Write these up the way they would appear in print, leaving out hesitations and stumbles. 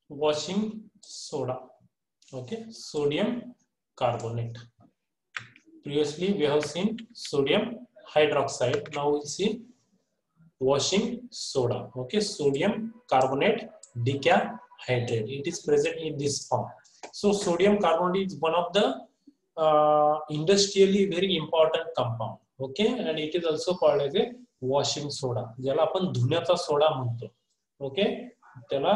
washing soda. Okay, sodium carbonate. Previously we have seen sodium hydroxide. Now we see washing soda. Okay, sodium carbonate decahydrate. It is present in this form. So sodium carbonate is one of the industrially very important compound. Okay, and it is also called as a washing soda. ज्याला आपण धुण्याचा soda म्हणतो. Okay, त्याला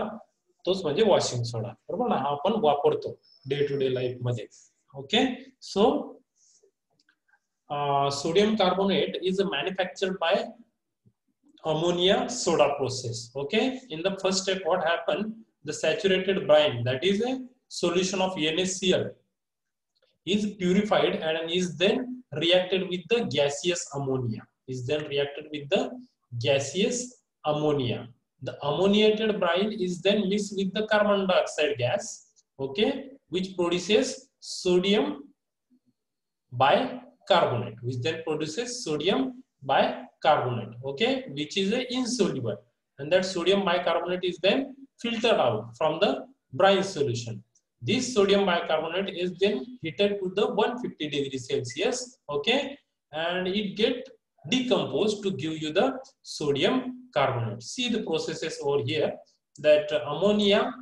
तोच म्हणजे washing soda, बरोबर ना. हा आपण वापरतो डे टू डे लाईफ मध्ये. Okay, so sodium carbonate is manufactured by ammonia soda process. Okay, in the first step what happened, the saturated brine, that is a solution of NaCl, is purified and is then reacted with the gaseous ammonia. The ammoniated brine is then mixed with the carbon dioxide gas, okay, which produces sodium bicarbonate, okay, which is insoluble, and that sodium bicarbonate is then filtered out from the brine solution. This sodium bicarbonate is then heated to the 150 degrees Celsius, okay, and it get decomposed to give you the sodium carbonate. See the processes over here, that ammonia,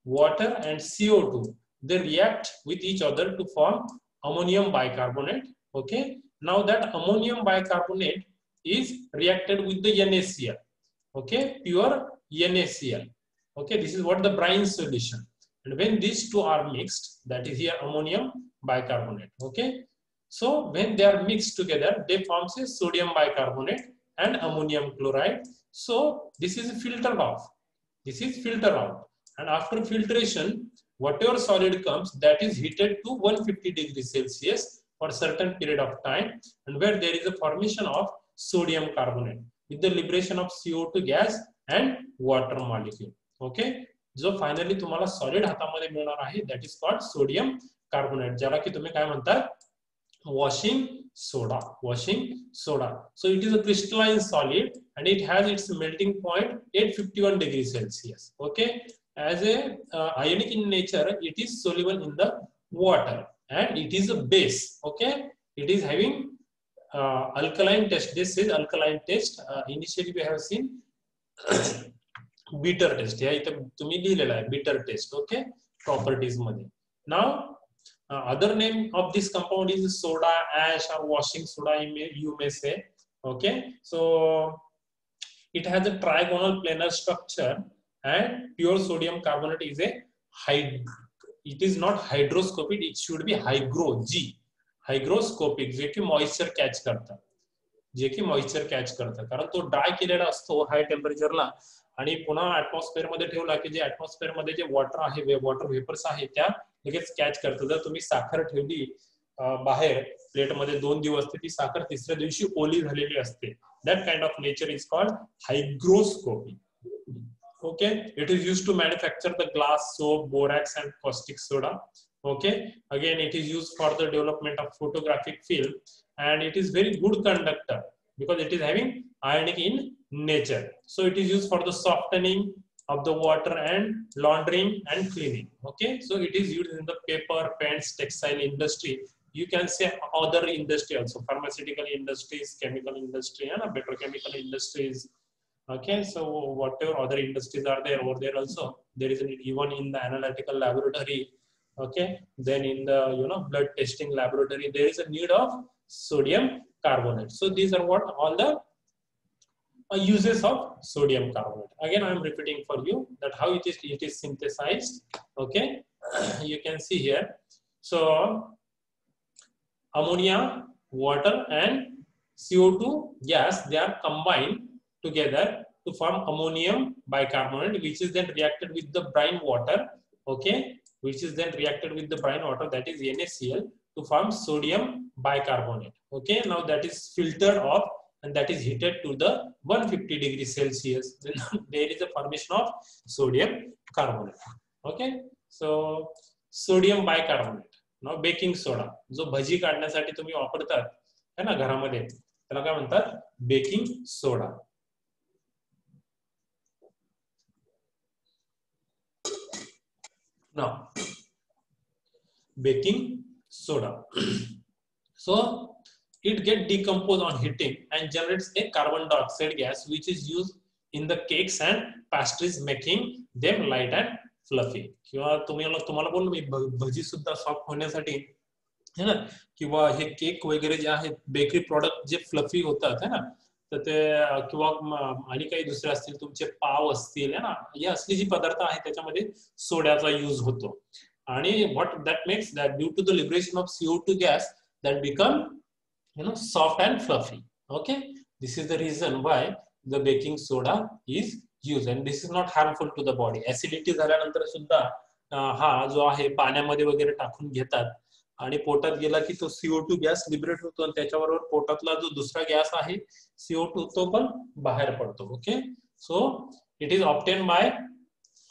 water and CO2, they react with each other to form ammonium bicarbonate. Okay, now that ammonium bicarbonate is reacted with the NaCl, okay, pure NaCl. Okay, this is what the brine solution. And when these two are mixed, that is here ammonium bicarbonate. Okay, so when they are mixed together, they form a sodium bicarbonate and ammonium chloride. So this is filtered out, and after filtration, whatever solid comes, that is heated to 150 degrees Celsius for certain period of time, and where there is a formation of sodium carbonate with the liberation of CO2 gas and water molecule. Okay, जो finally तुम्हाला solid हातामध्ये मिळणार आहे, that is called sodium carbonate, ज्याला की तुम्ही काय म्हणतात, washing soda. So it is a crystalline solid and it has its melting point 851 degrees Celsius. Okay, as a ionic in nature, it is soluble in the water and it is a base. Okay, it is having alkaline test. This is alkaline test. Initially we have seen bitter test. या इथे तुम्ही लिहिलेला आहे bitter test. Okay, properties मध्ये. Now other name of this compound is soda ash or washing soda, you may say. Okay, so it has a trigonal planar structure and pure sodium carbonate is a it is not hydroscopic, it should be hygroscopic, जे की moisture catch करतं, कारण तो dry केलेला असतो हाय टेम्परेचरला आणि पुन्हा atmosphere मध्ये ठेवला की जे ऍटमॉस्फिअर मध्ये जे वॉटर वेपर्स आहे त्या लगेच कॅच करतं. जर तुम्ही साखर ठेवली बाहेर प्लेट मध्ये 2 दिवस, ती साखर तिसऱ्या दिवशी ओली झालेली असते. That kind of nature is called hygroscopy. Okay, it is used to manufacture the glass, soap, borax and caustic soda. Okay, again it is used for the development of photographic film and it is very good conductor because it is having ionic in nature. So it is used for the softening of the water and laundering and cleaning. Okay, so it is used in the paper, paints, textile industry. You can say other industry also, pharmaceutical industries, chemical industry and petrochemical industries. Okay, so whatever other industries are there, over there also there is even in the analytical laboratory. Okay, then in the blood testing laboratory there is a need of sodium carbonate. So these are what all the uses of sodium carbonate. Again I am repeating for you that how it is synthesized. Okay, you can see here. So ammonia, water and CO2 gas, they are combined together to form ammonium bicarbonate, which is then reacted with the brine water. Okay, that is NaCl, to form sodium bicarbonate. Okay, now that is filtered off and that is heated to the 150 degrees Celsius. Then there is a formation of sodium carbonate. Okay, so sodium bicarbonate. Now baking soda, जो भजी काढण्यासाठी तुम्ही वापरतात है ना घरामध्ये, त्याला काय म्हणतात, baking soda. Now, baking soda. So it get decomposed on heating and generates a carbon dioxide gas, which is used in the cakes and pastries, making them light and fluffy. किंवा तुम्हाला बोललो मी भजी सुद्धा सॉफ्ट होण्यासाठी है ना, किंवा हे cake वगैरे जे आहेत बेकरी प्रोडक्ट जे फ्लफी होतात है ना, तर ते किंवा आणि काही दुसरे असतील तुमचे पाव असतील है ना, हे असली जी पदार्थ आहेत त्याच्यामध्ये सोड्याचा यूज होतो. आणि what that makes that due to the liberation of CO2 gas that become soft and fluffy. Okay, this is the reason why the baking soda is used, and this is not harmful to the body. Acidity झाल्यानंतर सुद्धा हा जो आहे पाण्यामध्ये वगैरे टाकून घेतात आणि पोटात गेला की तो CO2 गॅस लिबरेट होतो आणि त्याच्याबरोबर पोटातला जो दुसरा गॅस आहे CO2 तो पण बाहेर पडतो. Okay, so it is obtain by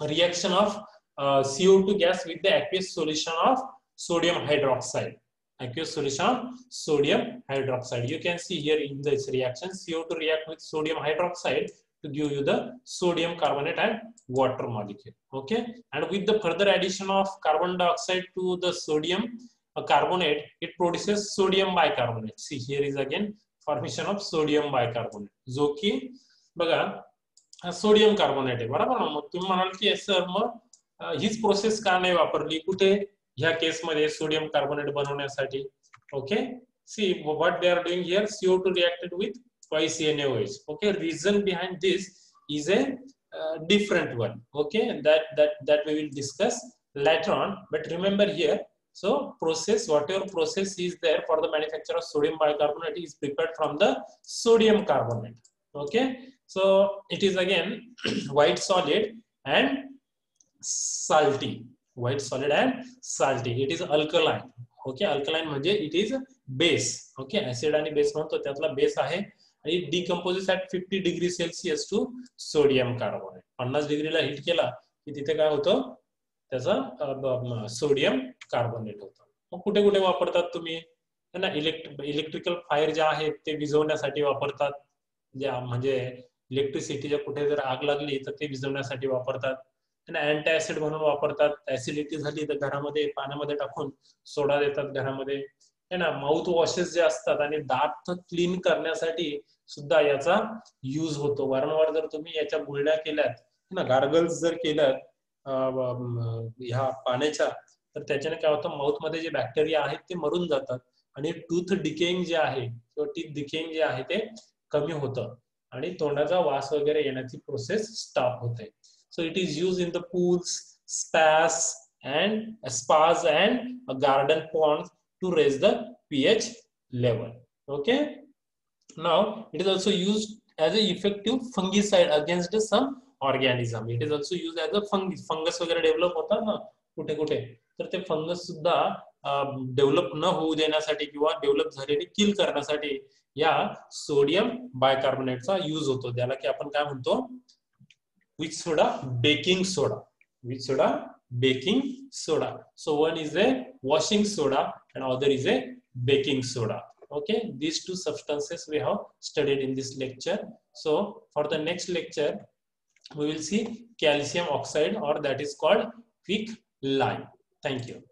reaction of CO2 gas with the aqueous solution of sodium hydroxide. Aqueous solution sodium hydroxide. You can see here in this reaction, CO2 react with sodium hydroxide to give you the sodium carbonate and water molecule. Okay, and with the further addition of carbon dioxide to the sodium carbonate, it produces sodium bicarbonate. See, here is again formation of sodium bicarbonate, जो की बघा sodium carbonate आहे, बरोबर ना. मग तुम्ही म्हणाल की sir मग हीच प्रोसेस का नाही वापरली कुठे ह्या केस मध्ये सोडियम कार्बोनेट बनवण्यासाठी. Okay, see what they are doing here, CO2 reacted with twice NaOH. Okay, reason behind this is a different one. Okay, that we will discuss later on, but remember here, so process, whatever process is there for the manufacture of sodium bicarbonate is prepared from the sodium carbonate. Okay, so it is again white solid and salty. White solid and salty. It is alkaline. Okay, alkaline म्हणजे it is base. Okay, acid आणि base म्हणतो त्यातला base आहे आणि decomposes at 50 degrees Celsius to sodium carbonate. 50 डिग्रीला heat केला की तिथे काय होतं, त्याचा सोडियम कार्बोनेट होतं. मग कुठे कुठे वापरतात तुम्ही ना, इलेक्ट्रिकल फायर जे आहेत ते विझवण्यासाठी वापरतात. ज्या म्हणजे इलेक्ट्रिसिटीच्या कुठे जर आग लागली तर ते विझवण्यासाठी वापरतात. अँटी ऍसिड म्हणून वापरतात. ऍसिडिटी झाली तर घरामध्ये पाण्यामध्ये टाकून सोडा देतात घरामध्ये है ना. माउथ वॉशेस जे असतात आणि दात क्लीन करण्यासाठी सुद्धा याचा यूज होतो. वारंवार जर तुम्ही याच्या गुळण्या केल्यात ना, गार्गल्स जर केल्यात ह्या पाण्याच्या, तर त्याच्याने काय होतं, माउथ मध्ये जे बॅक्टेरिया आहेत ते मरून जातात आणि टूथ डिकेइंग जे आहे किंवा टीथ डिकेइंग जे आहे ते कमी होतं आणि तोंडाचा वास वगैरे येण्याची प्रोसेस स्टॉप होते. So it is used in the pools, spas and garden ponds to raise the pH level. Okay. Now it is also used as an effective fungicide against some organism. It is also used as a fungus वगैरे develop होतात ना कुठे कुठे, तर ते fungus सुद्धा develop न होऊ देण्यासाठी किंवा डेव्हलप झालेली किल करण्यासाठी या सोडियम बायकार्बोनेटचा यूज होतो. त्याला की आपण काय म्हणतो, which soda? Baking soda. Which soda? Baking soda. So one is a washing soda and other is a baking soda. Okay, these two substances we have studied in this lecture. So for the next lecture we will see calcium oxide, or that is called quicklime. Thank you.